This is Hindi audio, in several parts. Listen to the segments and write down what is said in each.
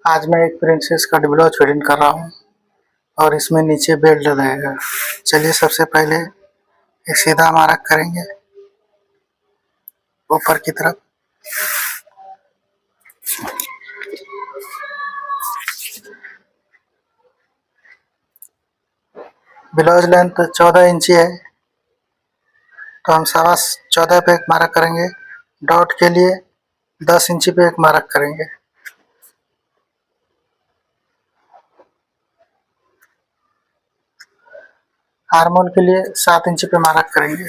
आज मैं एक प्रिंसेस का ब्लाउज फिटिंग कर रहा हूँ और इसमें नीचे बेल्ट रहेगा। चलिए सबसे पहले एक सीधा मार्क करेंगे ऊपर की तरफ। ब्लाउज लेंथ 14 इंची है तो हम 14.25 पे एक मार्क करेंगे। डॉट के लिए 10 इंची पे एक मार्क करेंगे। आर्मोल के लिए 7 इंची पे मार्क करेंगे।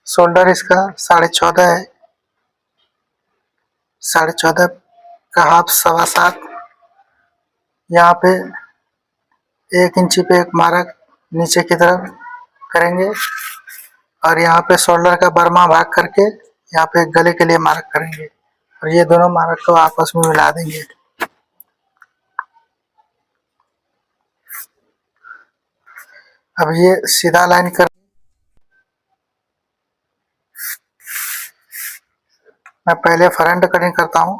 शोल्डर इसका 14.5 है। 14.5 का हाफ 7.25। यहाँ पे 1 इंची पे एक मार्क नीचे की तरफ करेंगे और यहाँ पे शोल्डर का बर्मा भाग करके यहाँ पे गले के लिए मार्क करेंगे और ये दोनों मार्क को आपस में मिला देंगे। अब ये सीधा लाइन कर, मैं पहले फ्रंट कटिंग करता हूँ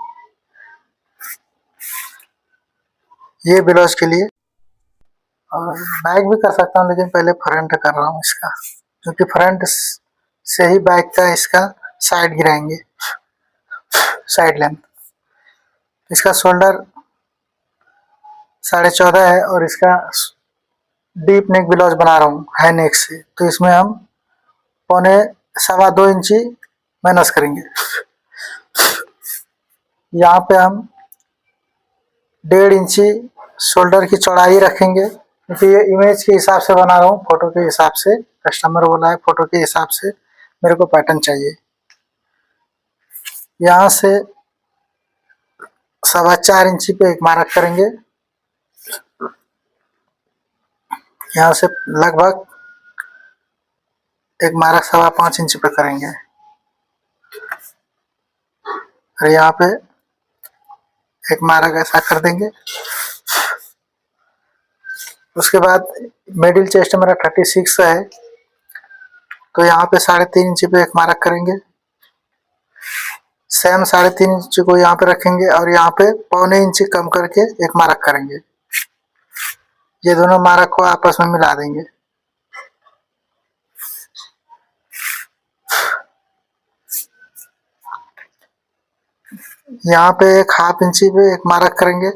ये ब्लाउज के लिए, और बैक भी कर सकता हूँ लेकिन पहले फ्रंट कर रहा हूँ इसका, क्योंकि फ्रंट से ही बैक का इसका साइड गिराएंगे, साइड लेंथ। इसका शोल्डर 14.5 है और इसका डीप नेक ब्लाउज बना रहा हूँ हाई नेक से, तो इसमें हम 1.25 इंची माइनस करेंगे। यहाँ पे हम 1.5 इंची शोल्डर की चौड़ाई रखेंगे, क्योंकि ये इमेज के हिसाब से बना रहा हूँ, फोटो के हिसाब से। कस्टमर बोला है फोटो के हिसाब से मेरे को पैटर्न चाहिए। यहाँ से 4.25 इंची पे एक मार्क करेंगे। यहाँ से लगभग एक मार्क 5.25 इंची पे करेंगे और यहाँ पे एक मार्क ऐसा कर देंगे। उसके बाद मिडिल चेस्ट मेरा 36 है तो यहाँ पे 3.5 इंची पे एक मार्क करेंगे। सेम 3.5 इंची को यहाँ पे रखेंगे और यहाँ पे 1.25 इंची कम करके एक मार्क करेंगे। ये दोनों मार्क को आपस में मिला देंगे। यहाँ पे एक 1/2 इंची पे एक मार्क करेंगे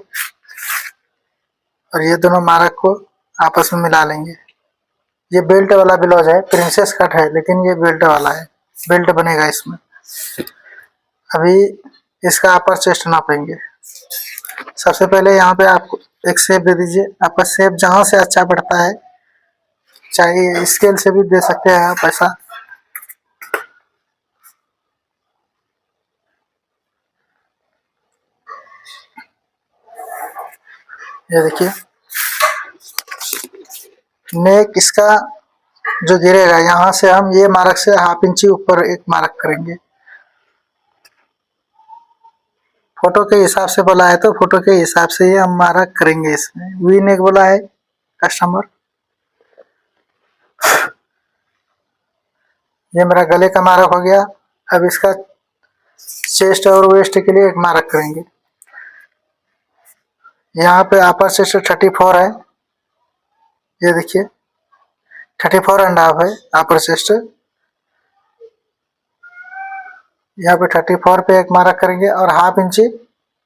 और ये दोनों मार्क को आपस में मिला लेंगे। ये बेल्ट वाला ब्लाउज है, प्रिंसेस कट है लेकिन ये बेल्ट वाला है, बेल्ट बनेगा इसमें। अभी इसका अपर चेस्ट नापेंगे। सबसे पहले यहाँ पे आपको एक शेप दे दीजिए। आपका शेप जहाँ से अच्छा बढ़ता है, चाहे स्केल से भी दे सकते हैं आप ऐसा। ये देखिए नेक इसका जो गिरेगा, यहाँ से हम ये मार्क से 1/2 इंची ऊपर एक मार्क करेंगे। फोटो के हिसाब से बोला है तो फोटो के हिसाब से ही हम मार्क करेंगे। इसमें वी नेक बोला है कस्टमर। ये मेरा गले का मार्क हो गया। अब इसका चेस्ट और वेस्ट के लिए एक मार्क करेंगे। यहाँ पे अपर चेस्ट 34 है, ये देखिए 34.5 है अपर चेस्ट। यहाँ पे 34 पे एक मार्क करेंगे और 1/2 इंची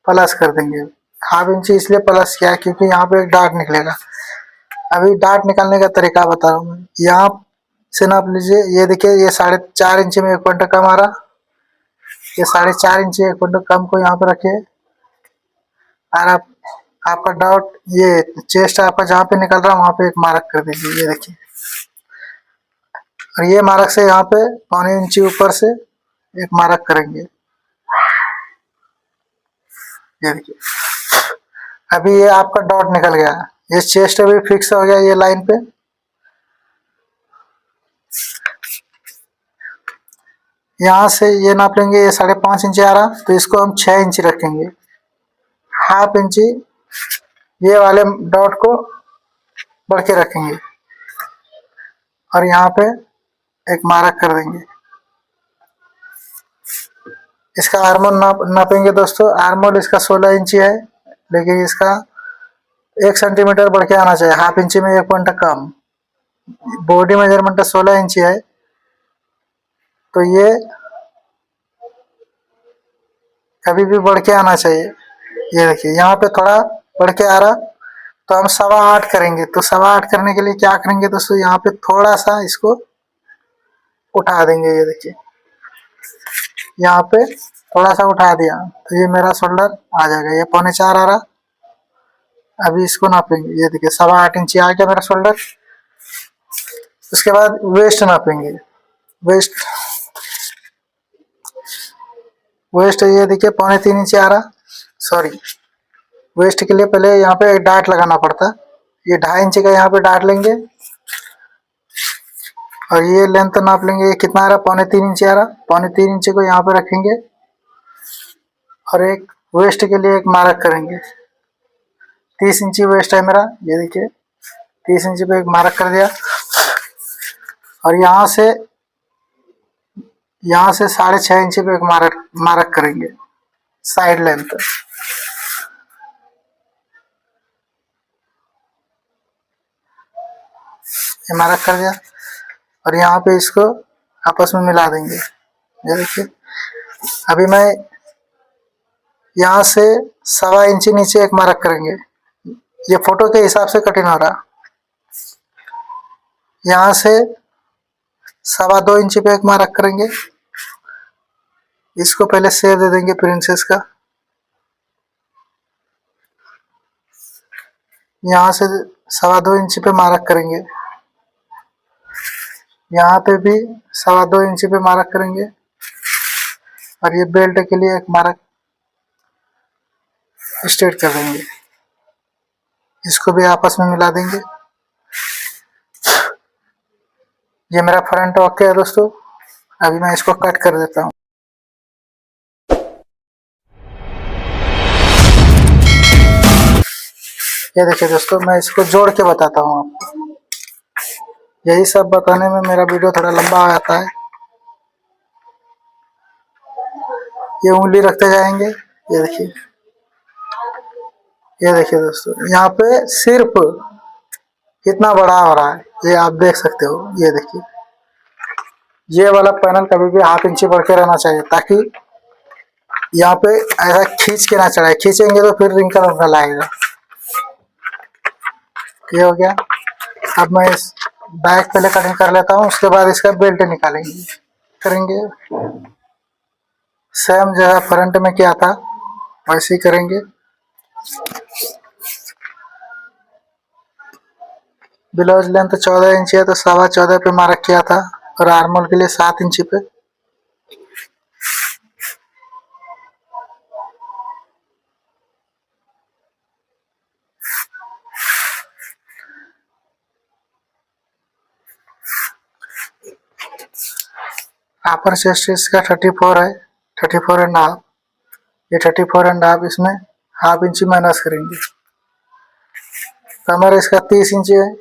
प्लस कर देंगे। 1/2 इंची इसलिए प्लस किया क्योंकि यहाँ पे एक डार्ट निकलेगा। अभी डार्ट निकालने का तरीका बता रहा हूँ। यहाँ से नाप लीजिए। ये देखिए ये 4.5 इंची में एक पॉइंट कम आ रहा। ये 4.5 इंची एक पॉइंट कम को यहाँ पे रखिए और आपका डाउट ये चेस्ट आपका जहाँ पे निकल रहा है वहाँ पे एक मार्क कर दीजिए। ये देखिए और ये मार्क से यहाँ पे 1.25 इंची ऊपर से एक मार्क करेंगे। ये देखिए अभी ये आपका डॉट निकल गया। ये चेस्ट अभी फिक्स हो गया ये लाइन पे। यहाँ से ये नाप लेंगे, ये 5.5 इंची आ रहा तो इसको हम 6 इंची रखेंगे। 1/2 इंची ये वाले डॉट को बढ़ के रखेंगे और यहाँ पे एक मार्क कर देंगे। इसका आर्मोल नापेंगे दोस्तों। आर्मोल इसका 16 इंची है, लेकिन इसका 1 सेंटीमीटर बढ़ के आना चाहिए, हाफ इंची में 1 पॉइंट कम। बॉडी मेजरमेंट 16 इंची है, तो ये कभी भी बढ़ के आना चाहिए। ये देखिए यहाँ पे थोड़ा बढ़ के आ रहा, तो हम 8.25 करेंगे। तो 8.25 करने के लिए क्या करेंगे दोस्तों, यहाँ पे थोड़ा सा इसको उठा देंगे। ये देखिए यहाँ पे थोड़ा सा उठा दिया, तो ये मेरा शोल्डर आ जाएगा। ये 4.25 आ रहा। अभी इसको नापेंगे। ये देखिए 8.25 इंची आ गया मेरा शोल्डर। उसके बाद वेस्ट नापेंगे। वेस्ट वेस्ट ये देखिए 3.25 इंची आ रहा। सॉरी, वेस्ट के लिए पहले यहाँ पे एक डाट लगाना पड़ता। ये 2.5 इंची का यहाँ पे डाट लेंगे, और ये लेंथ नाप लेंगे। ये कितना आ रहा, 3.25 इंची आ रहा। 3.25 इंची को यहाँ पे रखेंगे, और एक वेस्ट के लिए एक मार्क करेंगे। 30 इंची वेस्ट है मेरा। ये देखिए 30 इंची पे एक मार्क कर दिया, और यहाँ से 6.5 इंची पे एक मार्क करेंगे साइड लेंथ। ये मार्क कर दिया, और यहाँ पे इसको आपस में मिला देंगे। ये देखिए अभी मैं यहाँ से 1.25 इंची नीचे एक मार्क करेंगे। ये फोटो के हिसाब से कटिंग हो रहा। यहाँ से 2.25 इंची पे एक मार्क करेंगे। इसको पहले शेप दे देंगे प्रिंसेस का। यहाँ से 2.25 इंची पे मार्क करेंगे। यहाँ पे भी 2.25 इंची पे मार्क करेंगे, और ये बेल्ट के लिए एक मार्क स्ट्रेट कर देंगे। इसको भी आपस में मिला देंगे। ये मेरा फ्रंट ओके है दोस्तों। अभी मैं इसको कट कर देता हूँ। ये देखिए दोस्तों, मैं इसको जोड़ के बताता हूँ आपको। यही सब बताने में मेरा वीडियो थोड़ा लंबा आ जाता है। ये उंगली रखते जाएंगे। ये देखिए दोस्तों, यहाँ पे सिर्फ कितना बड़ा हो रहा है ये आप देख सकते हो। ये देखिए ये वाला पैनल कभी भी 1/2 इंची बढ़ के रहना चाहिए, ताकि यहाँ पे ऐसा खींच के ना चढ़ाए। खींचेंगे तो फिर रिंकल आएगा। ये हो गया। अब मैं इस बैक पहले कटिंग कर लेता हूँ, उसके बाद इसका बेल्ट निकालेंगे करेंगे। सेम जगह फ्रंट में किया था वैसे ही करेंगे। ब्लाउज लेंथ 14 इंची है, तो 14.25 पे मार्क किया था, और आर्मोल के लिए 7 इंची पे। अपर चेस्ट इसका 34 है, 34.5। ये 34.5, इसमें 1/2 इंची माइनस करेंगे। कमर इसका 30 इंची है,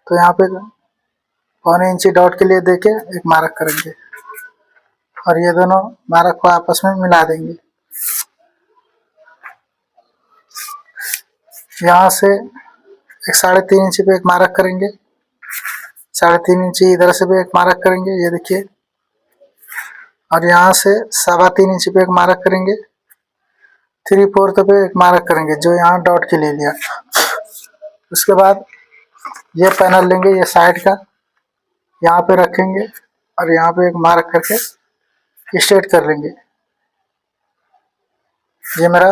तो यहाँ पे 1.25 इंची डॉट के लिए देके एक मार्क करेंगे, और ये दोनों मार्क को आपस में मिला देंगे। यहाँ से एक 3.5 इंची पे एक मार्क करेंगे। 3.5 इंची इधर से भी एक मार्क करेंगे। ये देखिए, और यहाँ से 3.25 इंची पे एक मार्क करेंगे। 3/4 पे एक मार्क करेंगे, जो यहाँ डॉट के लिए लिया। उसके बाद ये पैनल लेंगे, ये साइड का यहाँ पे रखेंगे, और यहाँ पे एक मार्क करके स्ट्रेट कर लेंगे। ये मेरा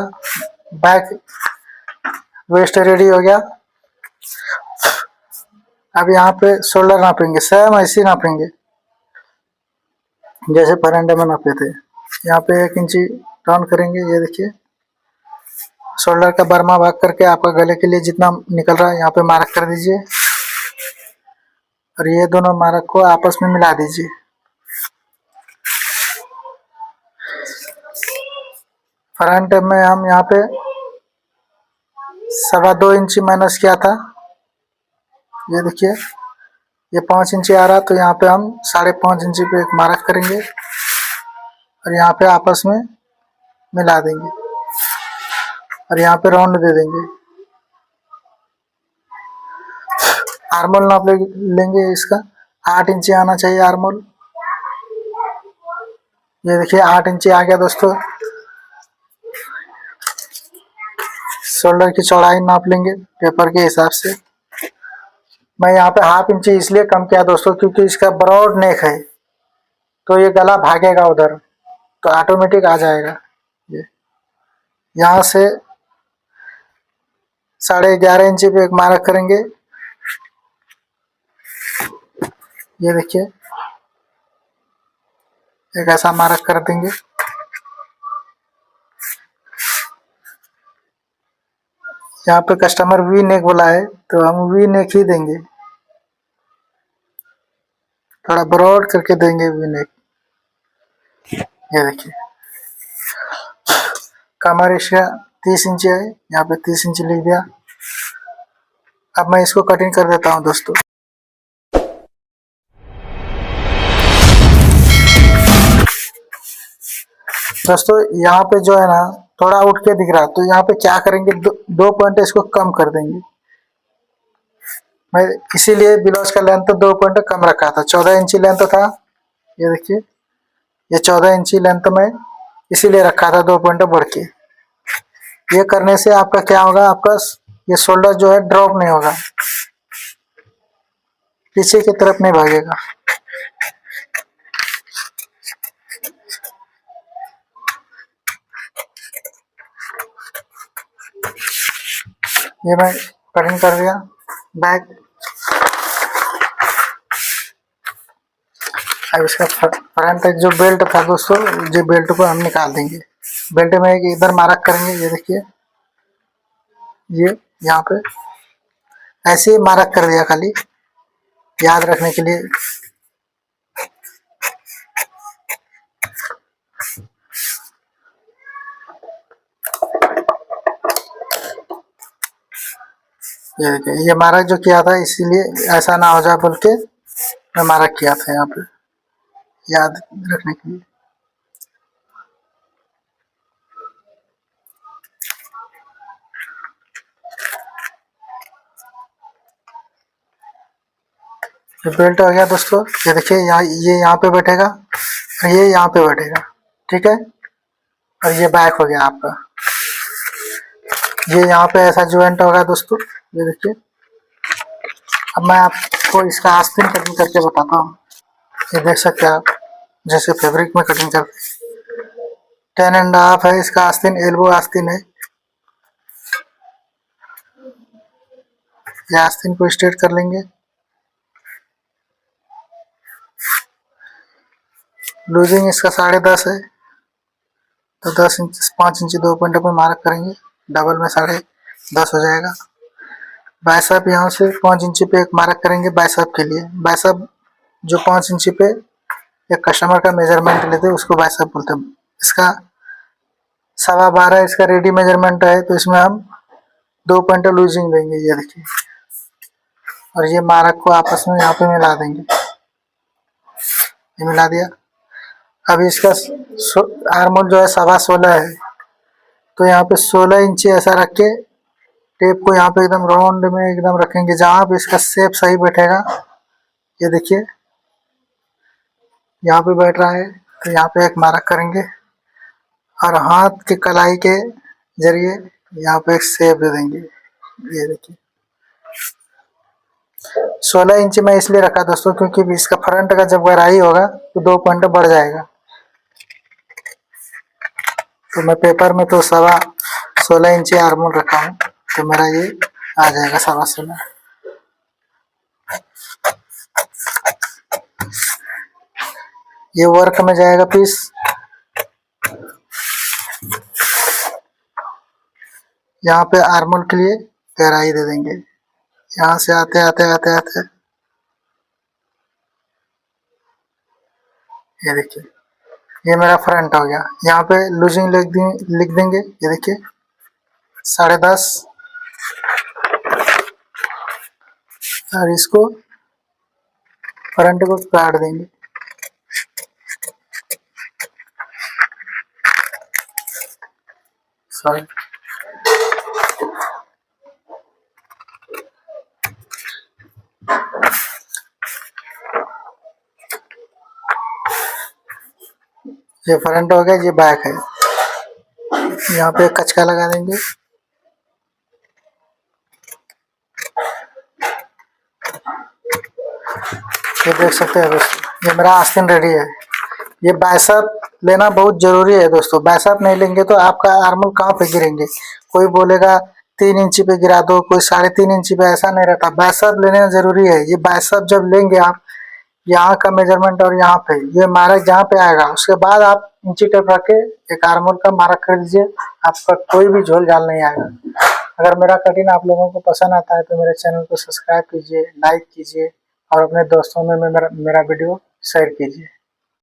बैक वेस्ट रेडी हो गया। अब यहाँ पे शोल्डर नापेंगे, सेम ऐसे ही नापेंगे जैसे फ्रंट में नापे थे। यहाँ पे 1 इंची डाउन करेंगे। ये देखिए शोल्डर का बर्मा भाग करके आपका गले के लिए जितना निकल रहा है यहाँ पे मार्क कर दीजिए, और ये दोनों मार्क को आपस में मिला दीजिए। फ्रंट में हम यहाँ पे 2.25 इंची माइनस किया था। ये देखिए ये 5 इंची आ रहा, तो यहाँ पे हम 5.5 इंची पे एक मार्क करेंगे, और यहाँ पे आपस में मिला देंगे और यहाँ पे राउंड दे देंगे। आर्मोल नाप लेंगे इसका 8 इंची आना चाहिए आर्मोल। ये देखिए 8 इंची आ गया दोस्तों। शोल्डर की चौड़ाई नाप लेंगे पेपर के हिसाब से। मैं यहाँ पे हाफ इंची इसलिए कम किया दोस्तों क्योंकि इसका ब्रॉड नेक है, तो ये गला भागेगा उधर, तो ऑटोमेटिक आ जाएगा। ये यहाँ से 11.5 इंची पे एक मार्क करेंगे। ये देखिए एक ऐसा मार्क कर देंगे। यहाँ पे कस्टमर वी नेक बोला है तो हम वी नेक ही देंगे, थोड़ा ब्रॉड करके देंगे वी नेक। ये देखिए कमर इसका 30 इंची है, यहाँ पे 30 इंची लिख दिया। अब मैं इसको कटिंग कर देता हूँ दोस्तों। दोस्तों यहाँ पे जो है ना थोड़ा उठ के दिख रहा, तो यहाँ पे क्या करेंगे, दो पॉइंट इसको कम कर देंगे। मैं इसीलिए ब्लाउज का लेंथ 2 पॉइंट कम रखा था, 14 इंची लेंथ था। ये देखिए ये 14 इंची लेंथ में इसीलिए रखा था 2 पॉइंट बढ़ के। ये करने से आपका क्या होगा, आपका ये शोल्डर जो है ड्रॉप नहीं होगा, पीछे की तरफ नहीं भागेगा। ये मैं कटिंग कर दिया बैक। अब इसका फ्रंट जो बेल्ट था दोस्तों, ये बेल्ट को हम निकाल देंगे। बेल्ट में एक इधर मार्क करेंगे। ये देखिए ये यहाँ पे ऐसे ही मार्क कर दिया, खाली याद रखने के लिए। ये देखिए ये मार्क जो किया था, इसीलिए ऐसा ना हो जाए बोल के मैं मार्क किया था यहाँ पे, याद रखने के लिए। ये बेल्ट हो गया दोस्तों। ये देखिए यहाँ ये यहाँ पे बैठेगा और ये यहाँ पे बैठेगा, ठीक है। और ये बैक हो गया आपका। ये यहाँ पे ऐसा ज्वाइंट होगा दोस्तों। ये देखिए अब मैं आपको इसका आस्तीन कटिंग करके बताता हूँ। ये देख सकते हैं आप, जैसे फैब्रिक में कटिंग करते 10.5 है इसका आस्तीन, एल्बो आस्तीन है। ये आस्तीन को स्ट्रेट कर लेंगे। लूजिंग इसका 10.5 है, तो 10 इंच 5 इंची 2 पॉइंट पर मार्क करेंगे, डबल में 10.5 हो जाएगा। बाइसेप यहाँ से 5 इंची पे एक मार्क करेंगे बाइसेप के लिए। बाइसेप जो 5 इंची पे एक कस्टमर का मेजरमेंट लेते हैं उसको बाइसेप बोलते हैं। इसका 12.25 इसका रेडी मेजरमेंट है, तो इसमें हम 2 पॉइंट लूजिंग देंगे। ये देखिए और ये मार्क को आपस में यहाँ पे मिला देंगे। ये मिला दिया। अभी इसका आर्मोल जो है 16.25 है, तो यहाँ पे 16 इंची ऐसा रख के टेप को यहाँ पे एकदम राउंड में एकदम रखेंगे, जहाँ पे इसका शेप सही बैठेगा। ये देखिए यहाँ पे बैठ रहा है, तो यहाँ पे एक मार्क करेंगे और हाथ के कलाई के जरिए यहाँ पे एक शेप दे देंगे। ये देखिए 16 इंच में इसलिए रखा दोस्तों क्योंकि इसका फ्रंट का जब गहराई होगा तो 2 पॉइंट बढ़ जाएगा। तो मैं पेपर में तो 16.25 इंची आर्मोल रखा हूँ, तो मेरा ये आ जाएगा 16.25। ये वर्क में जाएगा पीस। यहाँ पे आर्मोल के लिए गहराई दे देंगे, यहाँ से आते आते आते आते ये देखिए ये मेरा फ्रंट हो गया। यहाँ पे लूजिंग लिख देंगे। ये देखिए 10.5 और इसको फ्रंट को काट देंगे। सॉरी। ये फ्रंट हो गया, ये बैक है। यहाँ पे कचका लगा देंगे। ये देख सकते हैं दोस्तों, ये मेरा आस्तीन रेडी है। ये बाइसेप लेना बहुत जरूरी है दोस्तों। बाइसेप नहीं लेंगे तो आपका आर्मल कहाँ पे गिरेंगे। कोई बोलेगा 3 इंची पे गिरा दो, कोई 3.5 इंची पे, ऐसा नहीं रहता। बाइसेप लेना जरूरी है। ये बाइसेप जब लेंगे आप, यहाँ का मेजरमेंट और यहाँ पे ये मार्क जहाँ पे आएगा, उसके बाद आप इंची टेप रख के एक आर्मल का मार्क कर दीजिए। आपका कोई भी झोल झाल नहीं आएगा। अगर मेरा कटिंग आप लोगों को पसंद आता है तो मेरे चैनल को सब्सक्राइब कीजिए, लाइक कीजिए और अपने दोस्तों में मेरा वीडियो शेयर कीजिए।